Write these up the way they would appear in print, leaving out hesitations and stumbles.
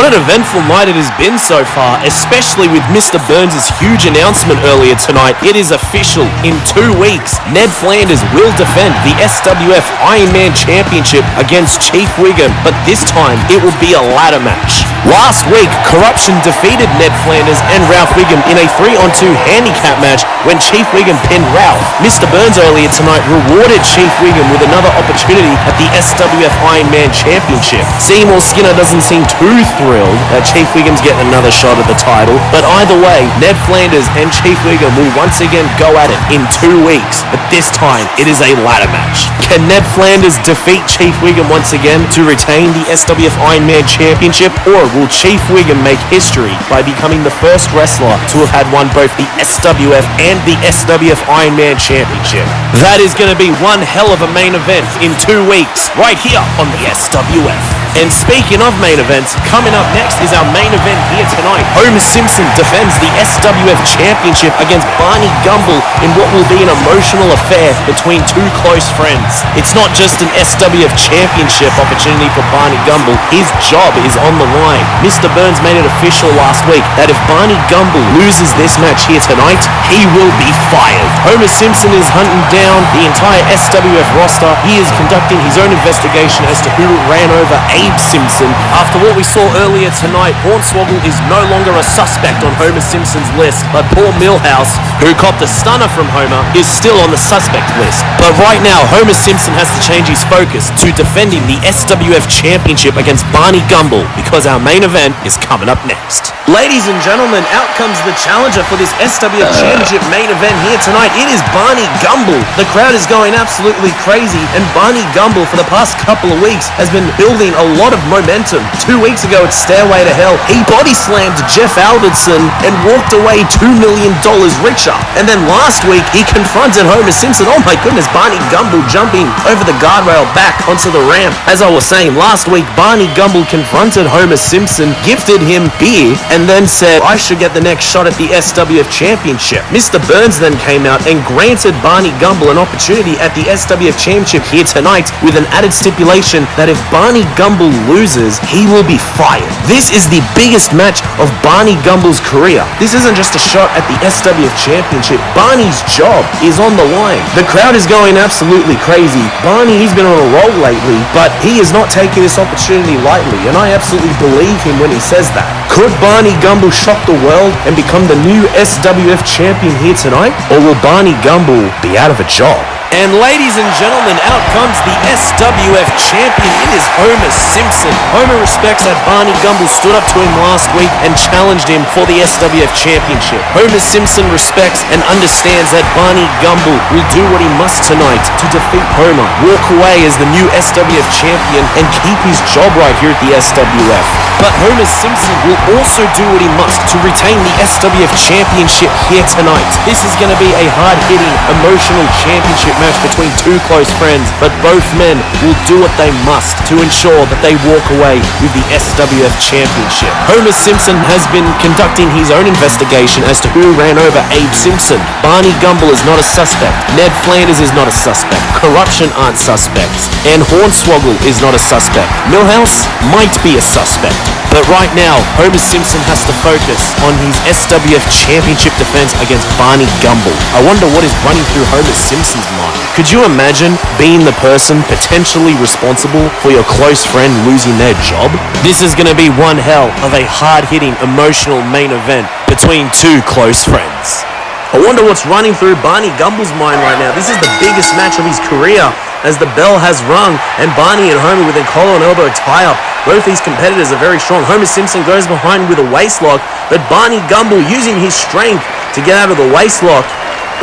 What an eventful night it has been so far, especially with Mr. Burns' huge announcement earlier tonight. It is official. In 2 weeks, Ned Flanders will defend the SWF Ironman Championship against Chief Wiggum, but this time it will be a ladder match. Last week, Corruption defeated Ned Flanders and Ralph Wiggum in a 3-on-2 handicap match when Chief Wiggum pinned Ralph. Mr. Burns earlier tonight rewarded Chief Wiggum with another opportunity at the SWF Ironman Championship. Seymour Skinner doesn't seem too thrilled that Chief Wiggum's getting another shot at the title, but either way, Ned Flanders and Chief Wiggum will once again go at it in 2 weeks, but this time it is a ladder match. Can Ned Flanders defeat Chief Wiggum once again to retain the SWF Ironman Championship, or will Chief Wiggum make history by becoming the first wrestler to have had won both the SWF and the SWF Ironman Championship? That is going to be one hell of a main event in 2 weeks, right here on the SWF. And speaking of main events, coming up next is our main event here tonight. Homer Simpson defends the SWF Championship against Barney Gumble in what will be an emotional affair between two close friends. It's not just an SWF Championship opportunity for Barney Gumble, his job is on the line. Mr. Burns made it official last week that if Barney Gumble loses this match here tonight, he will be fired. Homer Simpson is hunting down the entire SWF roster. He is conducting his own investigation as to who ran over Simpson. After what we saw earlier tonight, Hornswoggle is no longer a suspect on Homer Simpson's list, but Paul Milhouse, who copped a stunner from Homer, is still on the suspect list. But right now, Homer Simpson has to change his focus to defending the SWF Championship against Barney Gumble, because our main event is coming up next. Ladies and gentlemen, out comes the challenger for this SWF Championship main event here tonight. It is Barney Gumble. The crowd is going absolutely crazy, and Barney Gumble for the past couple of weeks has been building a lot of momentum. 2 weeks ago at Stairway to Hell, he body slammed Jeff Albertson and walked away $2 million richer. And then last week, he confronted Homer Simpson. Oh my goodness, Barney Gumble jumping over the guardrail back onto the ramp. As I was saying, last week, Barney Gumble confronted Homer Simpson, gifted him beer, and then said, I should get the next shot at the SWF Championship. Mr. Burns then came out and granted Barney Gumble an opportunity at the SWF Championship here tonight with an added stipulation that if Barney Gumble loses, he will be fired. This is the biggest match of Barney Gumble's career. This isn't just a shot at the SWF Championship. Barney's job is on the line. The crowd is going absolutely crazy. Barney, he's been on a roll lately, but he is not taking this opportunity lightly, and I absolutely believe him when he says that. Could Barney Gumble shock the world and become the new SWF champion here tonight, or will Barney Gumble be out of a job? And ladies and gentlemen, out comes the SWF champion. It is Homer Simpson. Homer respects that Barney Gumble stood up to him last week and challenged him for the SWF championship. Homer Simpson respects and understands that Barney Gumble will do what he must tonight to defeat Homer, walk away as the new SWF champion, and keep his job right here at the SWF. But Homer Simpson will also do what he must to retain the SWF championship here tonight. This is going to be a hard-hitting, emotional championship match between two close friends, but both men will do what they must to ensure that they walk away with the SWF Championship. Homer Simpson has been conducting his own investigation as to who ran over Abe Simpson. Barney Gumble is not a suspect. Ned Flanders is not a suspect. Corruption aren't suspects. And Hornswoggle is not a suspect. Milhouse might be a suspect. But right now, Homer Simpson has to focus on his SWF Championship defense against Barney Gumble. I wonder what is running through Homer Simpson's mind. Could you imagine being the person potentially responsible for your close friend losing their job? This is going to be one hell of a hard-hitting, emotional main event between two close friends. I wonder what's running through Barney Gumble's mind right now. This is the biggest match of his career as the bell has rung, and Barney and Homer with a collar and elbow tie-up. Both these competitors are very strong. Homer Simpson goes behind with a waistlock, but Barney Gumble using his strength to get out of the waistlock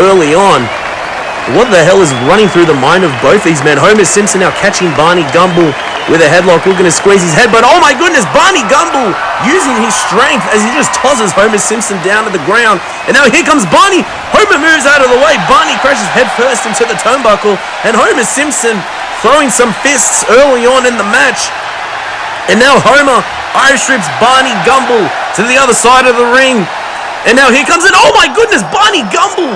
early on. What the hell is running through the mind of both these men? Homer Simpson now catching Barney Gumble with a headlock, looking to squeeze his head, but oh my goodness, Barney Gumble using his strength as he just tosses Homer Simpson down to the ground. And now here comes Barney. Homer moves out of the way. Barney crashes head first into the turnbuckle, and Homer Simpson throwing some fists early on in the match. And now Homer Irish rips Barney Gumble to the other side of the ring. And now here comes it. Oh my goodness, Barney Gumble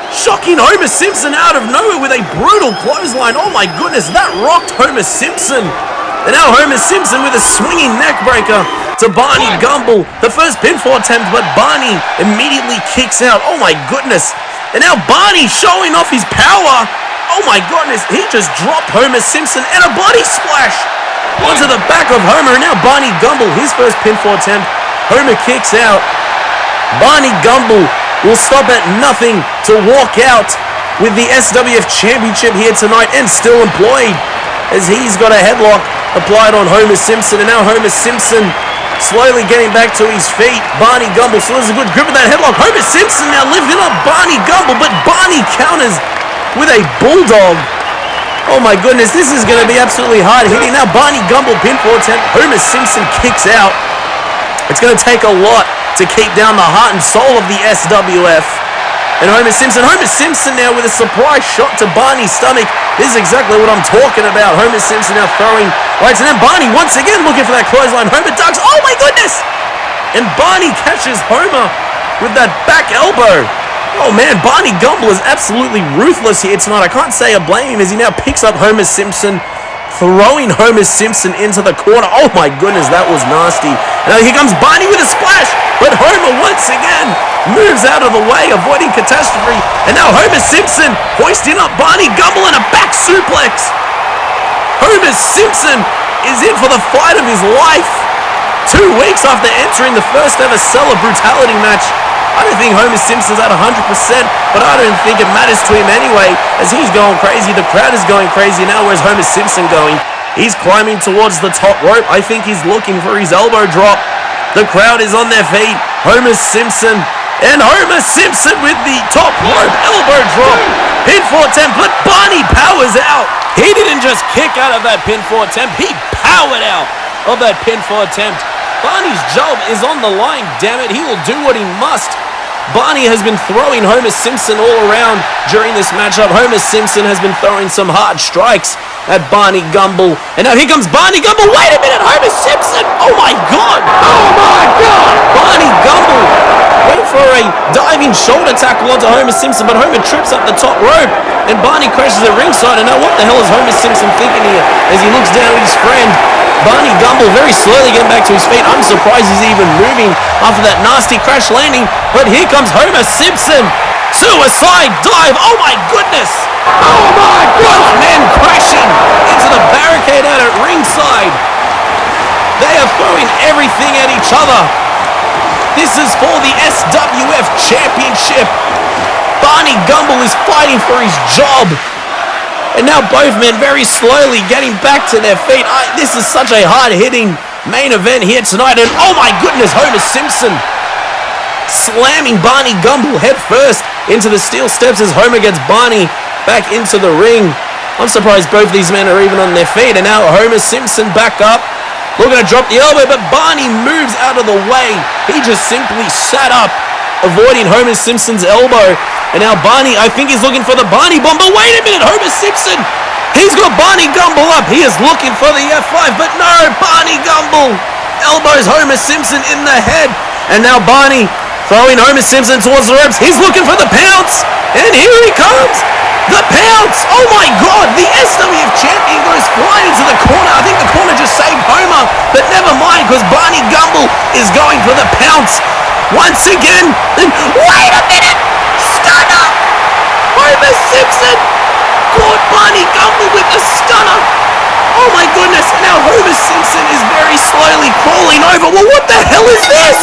shocking Homer Simpson out of nowhere with a brutal clothesline. Oh my goodness, that rocked Homer Simpson. And now Homer Simpson with a swinging neck breaker to Barney Gumble. The first pinfall attempt, but Barney immediately kicks out. Oh my goodness. And now Barney showing off his power. Oh my goodness, he just dropped Homer Simpson and a body splash onto the back of Homer. And now Barney Gumble, his first pinfall attempt. Homer kicks out. Barney Gumble will stop at nothing to walk out with the SWF Championship here tonight and still employed, as he's got a headlock applied on Homer Simpson. And now Homer Simpson slowly getting back to his feet. Barney Gumble still has a good grip of that headlock. Homer Simpson now lifting up Barney Gumble, but Barney counters with a bulldog. Oh my goodness, this is going to be absolutely hard hitting. Now Barney Gumble pinfall attempt. Homer Simpson kicks out. It's going to take a lot to keep down the heart and soul of the SWF. And Homer Simpson now with a surprise shot to Barney's stomach. This is exactly what I'm talking about. Homer Simpson now throwing rights, and then Barney once again looking for that clothesline. Homer ducks. Oh my goodness! And Barney catches Homer with that back elbow. Oh man, Barney Gumble is absolutely ruthless here tonight. I can't say I blame him as he now picks up Homer Simpson, throwing Homer Simpson into the corner. Oh my goodness, that was nasty. And now here comes Barney with a splash, but Homer once again moves out of the way, avoiding catastrophe. And now Homer Simpson hoisting up Barney Gumble in a back suplex. Homer Simpson is in for the fight of his life. 2 weeks after entering the first ever Cellar Brutality match. I don't think Homer Simpson's at 100%, but I don't think it matters to him anyway, as he's going crazy. The crowd is going crazy now. Where's Homer Simpson going? He's climbing towards the top rope. I think he's looking for his elbow drop. The crowd is on their feet. Homer Simpson with the top rope elbow drop. Pinfall attempt, but Barney powers out. He didn't just kick out of that pinfall attempt. He powered out of that pinfall attempt. Barney's job is on the line, damn it. He will do what he must. Barney has been throwing Homer Simpson all around during this matchup. Homer Simpson has been throwing some hard strikes at Barney Gumble. And now here comes Barney Gumble. Wait a minute, Homer Simpson! Oh my God! Oh my God! Barney Gumble went for a diving shoulder tackle onto Homer Simpson, but Homer trips up the top rope, and Barney crashes at ringside. And now what the hell is Homer Simpson thinking here as he looks down at his friend? Barney Gumble very slowly getting back to his feet. I'm surprised he's even moving after that nasty crash landing. But here comes Homer Simpson. Suicide dive. Oh my goodness. Oh my God. Both men crashing into the barricade out at ringside. They are throwing everything at each other. This is for the SWF Championship. Barney Gumble is fighting for his job. And now both men very slowly getting back to their feet. This is such a hard-hitting main event here tonight. And oh my goodness, Homer Simpson slamming Barney Gumble head first into the steel steps as Homer gets Barney back into the ring. I'm surprised both these men are even on their feet. And now Homer Simpson back up, looking to drop the elbow, but Barney moves out of the way. He just simply sat up, avoiding Homer Simpson's elbow. And now Barney, I think he's looking for the Barney bomb, but wait a minute, Homer Simpson, he's got Barney Gumble up. He is looking for the F5, but no, Barney Gumble elbows Homer Simpson in the head. And now Barney throwing Homer Simpson towards the ropes. He's looking for the pounce, and here he comes. The pounce! Oh my God! The SWF champion goes flying into the corner. I think the corner just saved Homer, but never mind, because Barney Gumble is going for the pounce once again. And wait a minute! Stunner! Homer Simpson caught Barney Gumble with a stunner. Oh my goodness! Now Homer Simpson is very slowly crawling over. Well, what the hell is this?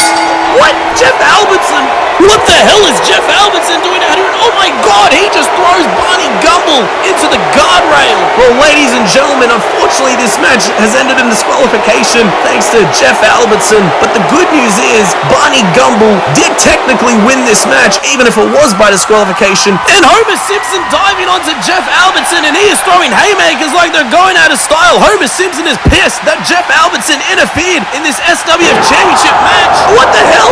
What? Jeff Albertson? What the hell is Jeff Albertson doing out here? Oh my God, he just throws Barney Gumble into the guardrail. Well, ladies and gentlemen, unfortunately this match has ended in disqualification thanks to Jeff Albertson. But the good news is Barney Gumble did technically win this match, even if it was by disqualification. And Homer Simpson diving onto Jeff Albertson, and he is throwing haymakers like they're going out of style. Homer Simpson is pissed that Jeff Albertson interfered in this SWF Championship match. What the hell?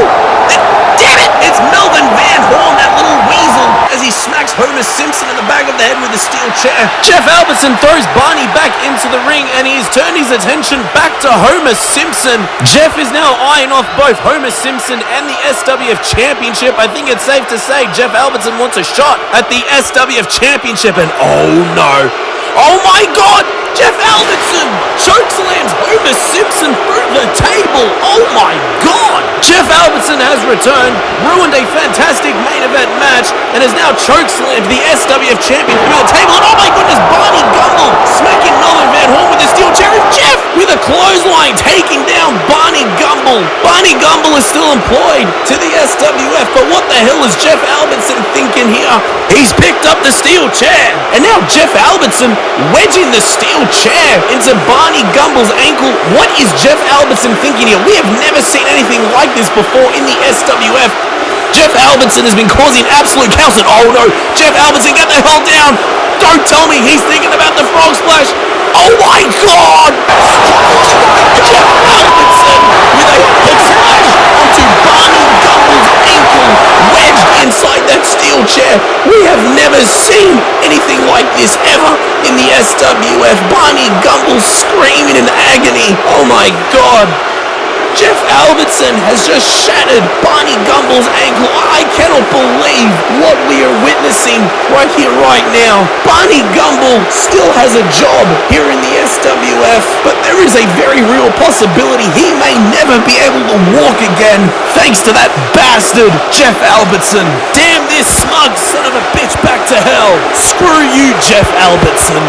Damn it! It's Melvin Van Horn, that little weasel, as he smacks Homer Simpson in the back of the head with a steel chair. Jeff Albertson throws Barney back into the ring, and he's turned his attention back to Homer Simpson. Jeff is now eyeing off both Homer Simpson and the SWF Championship. I think it's safe to say Jeff Albertson wants a shot at the SWF Championship, and oh no. Oh my God! Jeff Albertson chokeslams Homer Simpson through the table. Gumble. Oh my God. Jeff Albertson has returned, ruined a fantastic main event match, and has now chokeslammed the SWF champion through the table. And oh my goodness, Barney Gumble smacking Nolan Van Horn with a steel chair. And Jeff with a clothesline taking down Barney Gumble. Barney Gumble is still employed to the SWF, but what the hell is Jeff Albertson thinking here? He's picked up the steel chair, and now Jeff Albertson wedging the steel chair into Barney Gumble's ankle. What is Jeff Albertson thinking here? We have never seen anything like this before in the SWF. Jeff Albertson has been causing absolute chaos. And oh no, Jeff Albertson, get the hell down. Don't tell me he's thinking about the frog splash. Oh my God! Jeff Albertson with a hook splash onto Barney Gumble's ankle, wedged inside that steel chair. We have never seen anything like this ever in the SWF. Barney Gumble screaming in agony. Oh my God. Jeff Albertson has just shattered Barney Gumble's ankle. I cannot believe what we are witnessing right here, right now. Barney Gumble still has a job here in the SWF, but there is a very real possibility he may never be able to walk again, thanks to that bastard Jeff Albertson. Damn this smug son of a bitch back to hell. Screw you, Jeff Albertson.